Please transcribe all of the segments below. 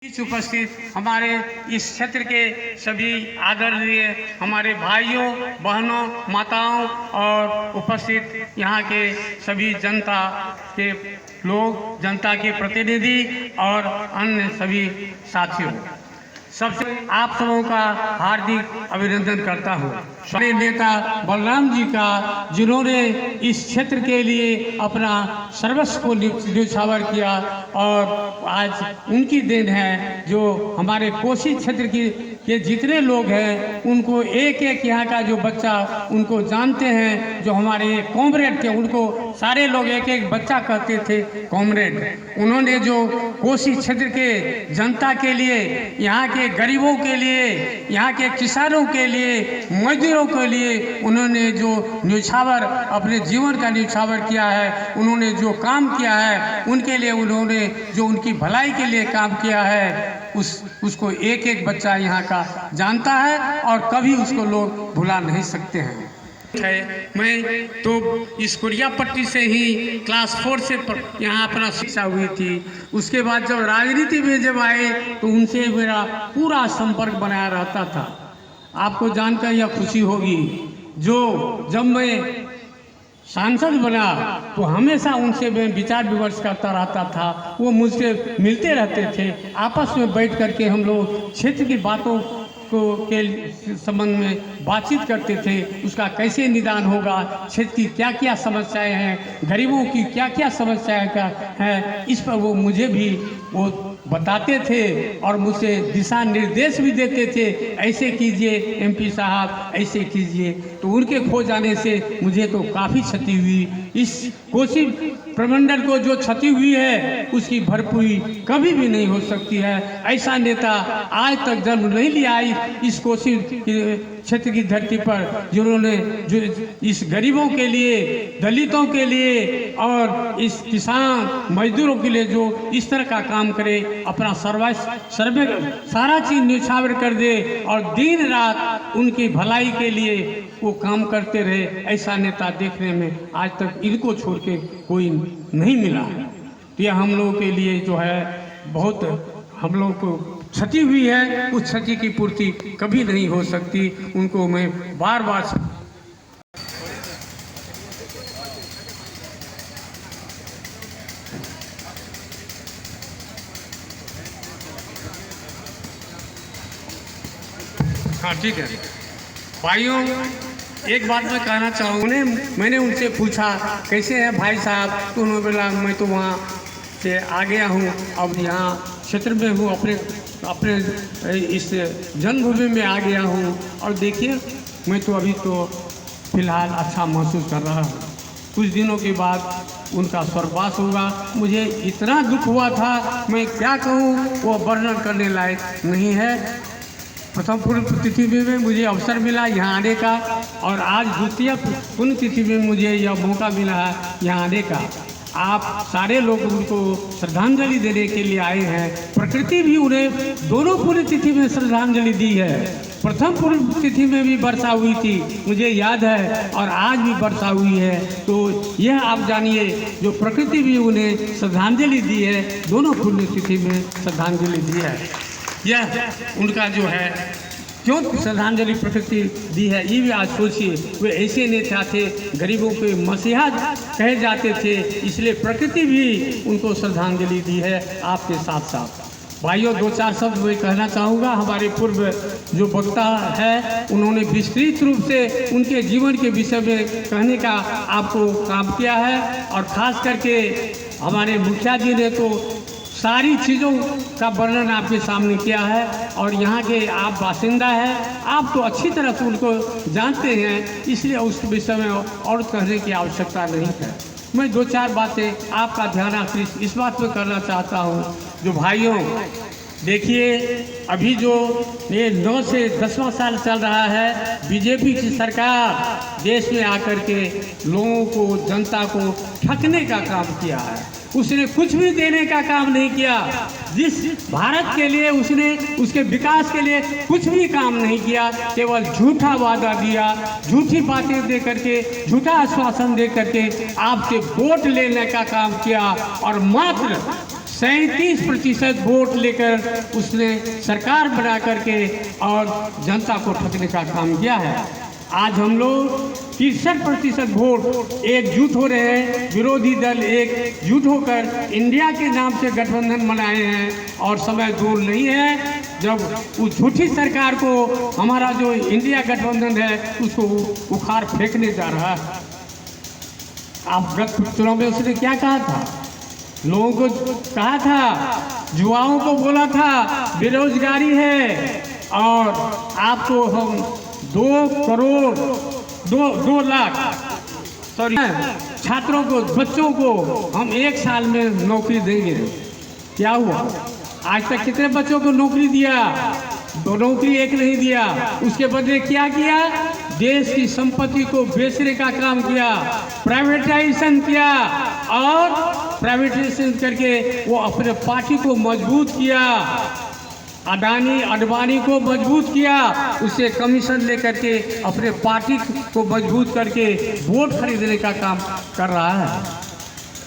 बीच उपस्थित हमारे इस क्षेत्र के सभी आदरणीय हमारे भाइयों बहनों माताओं और उपस्थित यहाँ के सभी जनता के लोग, जनता के प्रतिनिधि और अन्य सभी साथियों, सबसे आप सबों का हार्दिक अभिनंदन करता हूँ। हमारे नेता बलराम जी का, जिन्होंने इस क्षेत्र के लिए अपना सर्वस्व को न्यौछावर किया और आज उनकी देन है जो हमारे कोसी क्षेत्र के जितने लोग हैं उनको एक एक यहाँ का जो बच्चा उनको जानते हैं, जो हमारे कॉमरेड थे उनको सारे लोग एक एक बच्चा कहते थे कॉमरेड। उन्होंने जो कोसी क्षेत्र के जनता के लिए, यहाँ के गरीबों के लिए, यहाँ के किसानों के लिए, मजदूरों के लिए उन्होंने जो न्यौछावर अपने जीवन का न्यौछावर किया है, उन्होंने जो काम किया है उनके लिए, उन्होंने जो उनकी भलाई के लिए काम किया है उसको एक एक बच्चा यहाँ का जानता है और कभी उसको लोग भुला नहीं सकते हैं। मैं तो इस कुरिया पट्टी से ही क्लास 4 से यहाँ अपना शिक्षा हुई थी। उसके बाद जब राजनीति में जब आए तो उनसे मेरा पूरा संपर्क बनाया रहता था। आपको जानकर यह खुशी होगी, जो जब मैं सांसद बना तो हमेशा उनसे मैं विचार विमर्श करता रहता था। वो मुझसे मिलते रहते थे, आपस में बैठ करके हम लोग क्षेत्र की बातों को के संबंध में बातचीत करते थे। उसका कैसे निदान होगा, क्षेत्र की क्या क्या समस्याएं हैं, गरीबों की क्या क्या समस्याएं हैं, इस पर वो मुझे भी वो बताते थे और मुझसे दिशा निर्देश भी देते थे, ऐसे कीजिए एमपी साहब, ऐसे कीजिए। तो उनके खो जाने से मुझे तो काफ़ी क्षति हुई। इस कोसी प्रमंडल को जो क्षति हुई है उसकी भरपूरी कभी भी नहीं हो सकती है। ऐसा नेता आज तक जन्म नहीं लिया इस कोसी क्षेत्र की धरती पर, जिन्होंने जो इस गरीबों के लिए, दलितों के लिए और इस किसान मजदूरों के लिए जो इस तरह का काम करे, अपना सर्वे सारा चीज़ न्यौछावर कर दे और दिन रात उनकी भलाई के लिए वो काम करते रहे, ऐसा नेता देखने में आज तक इनको छोड़ के कोई नहीं मिला। तो यह हम लोगों के लिए जो है बहुत हम लोगों को क्षति हुई है, उस क्षति की पूर्ति कभी नहीं हो सकती। उनको मैं बार बार हाँ ठीक है भाइयों, एक बात मैं कहना चाहूँगा। मैंने उनसे पूछा कैसे है भाई साहब, तो उन्होंने बोला मैं तो वहाँ से आ गया हूँ, अब यहाँ क्षेत्र में हूँ, अपने इस जन्मभूमि में आ गया हूँ और देखिए मैं तो अभी तो फिलहाल अच्छा महसूस कर रहा हूँ। कुछ दिनों के बाद उनका स्वर्गवास होगा। मुझे इतना दुख हुआ था, मैं क्या कहूँ, वो वर्णन करने लायक नहीं है। प्रथम पुण्यतिथि में मुझे अवसर मिला यहाँ आने का और आज द्वितीय पुण्यतिथि में मुझे यह मौका मिला है यहाँ आने का। आप सारे लोग उनको श्रद्धांजलि देने के लिए आए हैं। प्रकृति भी उन्हें दोनों पुण्यतिथि में श्रद्धांजलि दी है। प्रथम पुण्यतिथि में भी वर्षा हुई थी, मुझे याद है, और आज भी वर्षा हुई है। तो यह आप जानिए, जो प्रकृति भी उन्हें श्रद्धांजलि दी है, दोनों पुण्यतिथि में श्रद्धांजलि दी है। यह उनका जो है क्यों श्रद्धांजलि प्रकृति दी है, ये भी आज सोचिए। वे ऐसे नेता थे, गरीबों के मसीहा कहे जाते थे, इसलिए प्रकृति भी उनको श्रद्धांजलि दी है। आपके साथ साथ भाइयों, दो चार शब्द मैं कहना चाहूँगा। हमारे पूर्व जो वक्ता है उन्होंने विस्तृत रूप से उनके जीवन के विषय में कहने का आपको काम किया है और ख़ास करके हमारे मुखिया जी ने तो सारी चीज़ों का वर्णन आपके सामने किया है और यहाँ के आप बासिंदा हैं, आप तो अच्छी तरह से उनको जानते हैं, इसलिए उस विषय में और कहने की आवश्यकता नहीं है। मैं दो चार बातें आपका ध्यान आकृष्ट इस बात पर करना चाहता हूँ। जो भाइयों देखिए, अभी जो ये 9 से 10वां साल चल रहा है, बीजेपी की सरकार देश में आकर के लोगों को, जनता को ठगने का काम किया है। उसने कुछ भी देने का काम नहीं किया। जिस भारत के लिए उसने उसके विकास के लिए कुछ भी काम नहीं किया, केवल झूठा वादा दिया, झूठी बातें दे करके, झूठा आश्वासन दे करके आपसे वोट लेने का काम किया और मात्र 37% वोट लेकर उसने सरकार बना करके और जनता को ठगने का काम किया है। आज हम लोग 63% वोट एकजुट हो रहे हैं, विरोधी दल एकजुट होकर इंडिया के नाम से गठबंधन बनाए हैं और समय दूर नहीं है जब उस झूठी सरकार को हमारा जो इंडिया गठबंधन है उसको उखाड़ फेंकने जा रहा है। आप गत चुनाव में उसने क्या कहा था? लोगों को कहा था, युवाओं को बोला था बेरोजगारी है और आपको हम 2 लाख छात्रों को, बच्चों को हम 1 साल में नौकरी देंगे। क्या हुआ? आज तक कितने बच्चों को नौकरी दिया? 2 नौकरी, 1 नहीं दिया। उसके बदले क्या किया? देश की संपत्ति को बेचने का काम किया, प्राइवेटाइजेशन किया और प्राइवेटाइजेशन करके वो अपने पार्टी को मजबूत किया, अडानी अडवाणी को मजबूत किया, उससे कमीशन लेकर के अपने पार्टी को मजबूत करके वोट खरीदने का काम कर रहा है।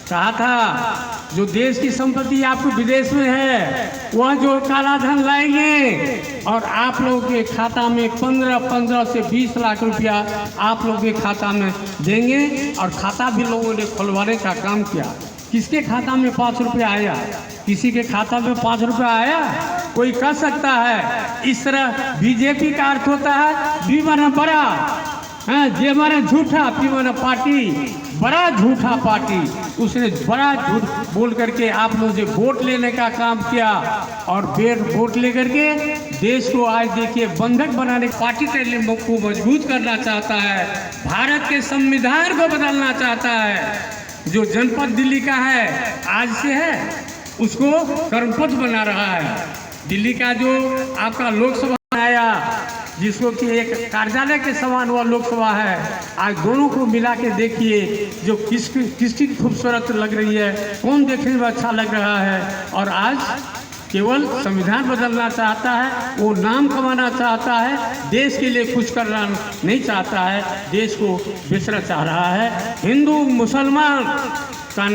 कहा था जो देश की संपत्ति आपको विदेश में है वह जो काला धन लाएंगे और आप लोगों के खाता में 15 से 20 लाख रुपया आप लोगों के खाता में देंगे और खाता भी लोगों ने खुलवाने का काम किया। किसके खाता में 5 रुपया आया? किसी के खाता में 5 रुपया आया? कोई कह सकता है? इस तरह बीजेपी का अर्थ होता है बी माने बड़ा, जे माने झूठा, पी माने पार्टी, बड़ा झूठा पार्टी। उसने बड़ा झूठ बोल करके आप लोगों से वोट लेने का काम किया और फिर वोट लेकर के देश को आज देखिए बंधक बनाने, पार्टी के को मजबूत करना चाहता है, भारत के संविधान को बदलना चाहता है। जो जनपद दिल्ली का है आज से है उसको कर्मपद बना रहा है। दिल्ली का जो आपका लोकसभा आया जिसको कि एक कार्यालय के समान हुआ लोकसभा है, आज दोनों को मिला के देखिए जो किसकी खूबसूरत लग रही है, कौन देखने में अच्छा लग रहा है। और आज केवल संविधान बदलना चाहता है, वो नाम कमाना चाहता है, देश के लिए कुछ करना नहीं चाहता है, देश को बेचना चाह रहा है। हिंदू मुसलमान का